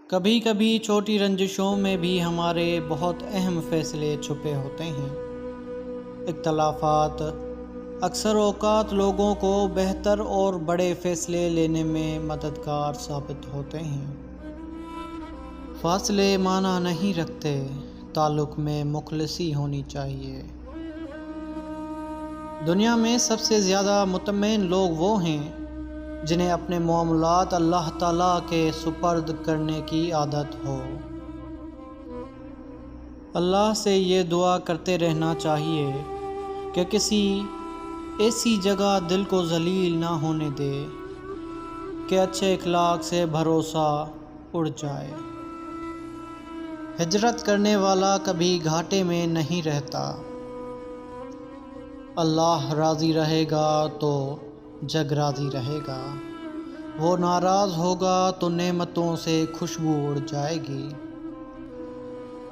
کبھی کبھی چھوٹی رنجشوں میں بھی ہمارے بہت اہم فیصلے چھپے ہوتے ہیں۔ اختلافات اکثر اوقات لوگوں کو بہتر اور بڑے فیصلے لینے میں مددگار ثابت ہوتے ہیں۔ فاصلے معنی نہیں رکھتے، تعلق میں مخلصی ہونی چاہیے۔ دنیا میں سب سے زیادہ مطمئن لوگ وہ ہیں جنہیں اپنے معاملات اللہ تعالیٰ کے سپرد کرنے کی عادت ہو۔ اللہ سے یہ دعا کرتے رہنا چاہیے کہ کسی ایسی جگہ دل کو ذلیل نہ ہونے دے کہ اچھے اخلاق سے بھروسہ اڑ جائے۔ ہجرت کرنے والا کبھی گھاٹے میں نہیں رہتا۔ اللہ راضی رہے گا تو جگ راضی رہے گا، وہ ناراض ہوگا تو نعمتوں سے خوشبو اڑ جائے گی۔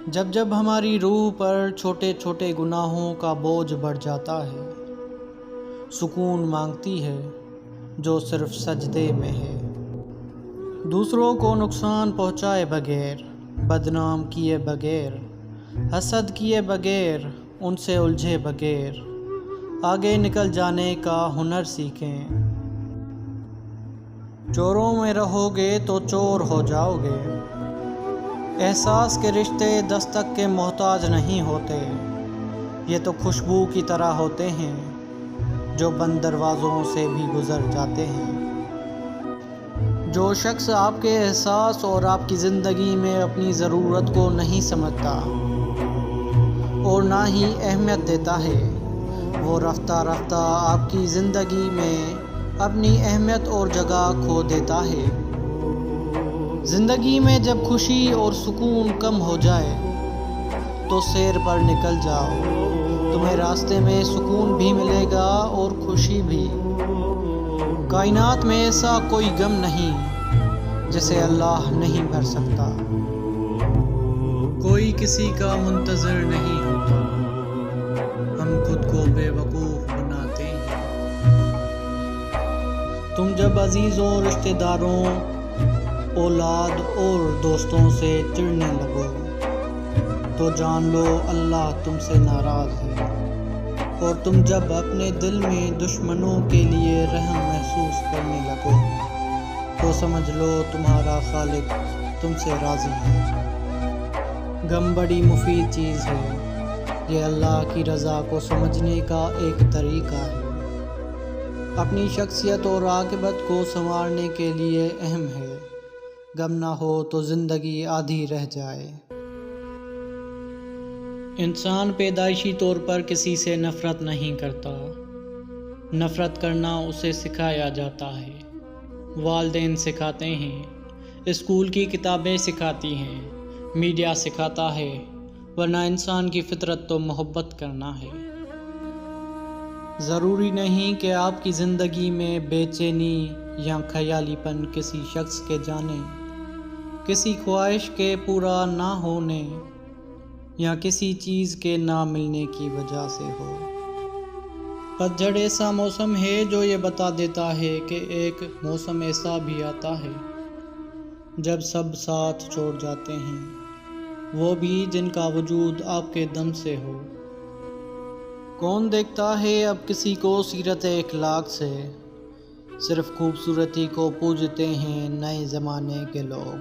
جب جب ہماری روح پر چھوٹے چھوٹے گناہوں کا بوجھ بڑھ جاتا ہے، سکون مانگتی ہے جو صرف سجدے میں ہے۔ دوسروں کو نقصان پہنچائے بغیر، بدنام کیے بغیر، حسد کیے بغیر، ان سے الجھے بغیر آگے نکل جانے کا ہنر سیکھیں۔ چوروں میں رہو گے تو چور ہو جاؤ گے۔ احساس کے رشتے دستک کے محتاج نہیں ہوتے، یہ تو خوشبو کی طرح ہوتے ہیں جو بند دروازوں سے بھی گزر جاتے ہیں۔ جو شخص آپ کے احساس اور آپ کی زندگی میں اپنی ضرورت کو نہیں سمجھتا اور نہ ہی اہمیت دیتا ہے، وہ رفتہ رفتہ آپ کی زندگی میں اپنی اہمیت اور جگہ کھو دیتا ہے۔ زندگی میں جب خوشی اور سکون کم ہو جائے تو سیر پر نکل جاؤ، تمہیں راستے میں سکون بھی ملے گا اور خوشی بھی۔ کائنات میں ایسا کوئی غم نہیں جسے اللہ نہیں بھر سکتا۔ کوئی کسی کا منتظر نہیں ہوتا، ہم خود کو بے وقوف بناتے ہیں۔ تم جب عزیزوں، رشتہ داروں، اولاد اور دوستوں سے چڑھنے لگو تو جان لو اللہ تم سے ناراض ہے، اور تم جب اپنے دل میں دشمنوں کے لیے رحم محسوس کرنے لگو تو سمجھ لو تمہارا خالق تم سے راضی ہے۔ غم بڑی مفید چیز ہے، یہ اللہ کی رضا کو سمجھنے کا ایک طریقہ ہے، اپنی شخصیت اور عاقبت کو سنوارنے کے لیے اہم ہے۔ غم نہ ہو تو زندگی آدھی رہ جائے۔ انسان پیدائشی طور پر کسی سے نفرت نہیں کرتا، نفرت کرنا اسے سکھایا جاتا ہے۔ والدین سکھاتے ہیں، اسکول کی کتابیں سکھاتی ہیں، میڈیا سکھاتا ہے، ورنہ انسان کی فطرت تو محبت کرنا ہے۔ ضروری نہیں کہ آپ کی زندگی میں بے چینی یا خیالی پن کسی شخص کے جانے، کسی خواہش کے پورا نہ ہونے یا کسی چیز کے نہ ملنے کی وجہ سے ہو۔ پتجھڑ ایسا موسم ہے جو یہ بتا دیتا ہے کہ ایک موسم ایسا بھی آتا ہے جب سب ساتھ چھوڑ جاتے ہیں، وہ بھی جن کا وجود آپ کے دم سے ہو۔ کون دیکھتا ہے اب کسی کو سیرت اخلاق سے، صرف خوبصورتی کو پوجتے ہیں نئے زمانے کے لوگ۔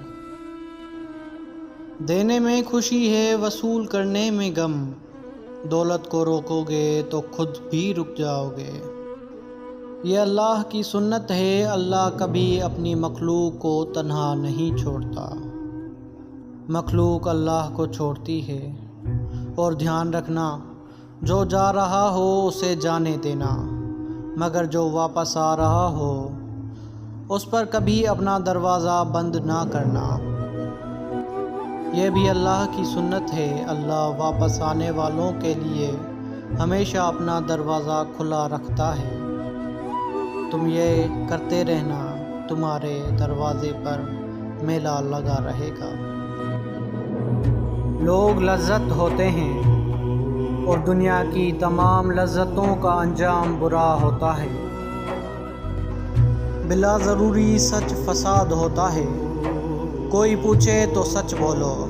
دینے میں خوشی ہے، وصول کرنے میں غم، دولت کو روکو گے تو خود بھی رک جاؤ گے۔ یہ اللہ کی سنت ہے، اللہ کبھی اپنی مخلوق کو تنہا نہیں چھوڑتا، مخلوق اللہ کو چھوڑتی ہے۔ اور دھیان رکھنا، جو جا رہا ہو اسے جانے دینا، مگر جو واپس آ رہا ہو اس پر کبھی اپنا دروازہ بند نہ کرنا۔ یہ بھی اللہ کی سنت ہے، اللہ واپس آنے والوں کے لیے ہمیشہ اپنا دروازہ کھلا رکھتا ہے۔ تم یہ کرتے رہنا، تمہارے دروازے پر میلہ لگا رہے گا۔ لوگ لذت ہوتے ہیں اور دنیا کی تمام لذتوں کا انجام برا ہوتا ہے۔ بلا ضروری سچ فساد ہوتا ہے، کوئی پوچھے تو سچ بولو،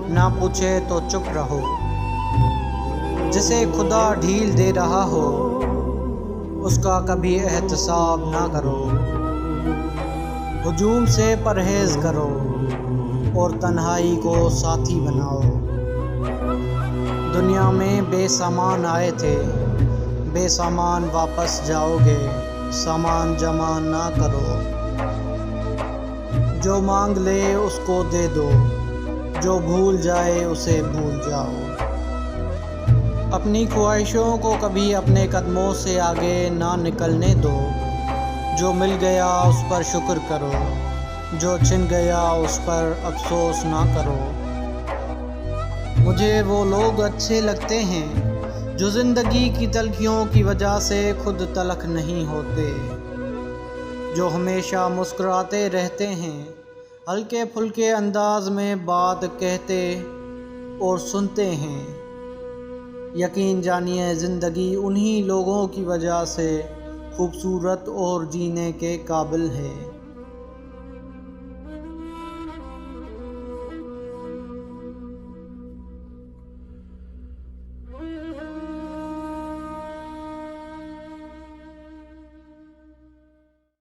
نہ پوچھے تو چپ رہو۔ جسے خدا ڈھیل دے رہا ہو اس کا کبھی احتساب نہ کرو۔ ہجوم سے پرہیز کرو اور تنہائی کو ساتھی بناؤ۔ دنیا میں بے سامان آئے تھے، بے سامان واپس جاؤ گے، سامان جمع نہ کرو۔ جو مانگ لے اس کو دے دو، جو بھول جائے اسے بھول جاؤ۔ اپنی خواہشوں کو کبھی اپنے قدموں سے آگے نہ نکلنے دو۔ جو مل گیا اس پر شکر کرو، جو چھن گیا اس پر افسوس نہ کرو۔ مجھے وہ لوگ اچھے لگتے ہیں جو زندگی کی تلخیوں کی وجہ سے خود تلخ نہیں ہوتے، جو ہمیشہ مسکراتے رہتے ہیں، ہلکے پھلکے انداز میں بات کہتے اور سنتے ہیں۔ یقین جانیے زندگی انہی لوگوں کی وجہ سے خوبصورت اور جینے کے قابل ہے۔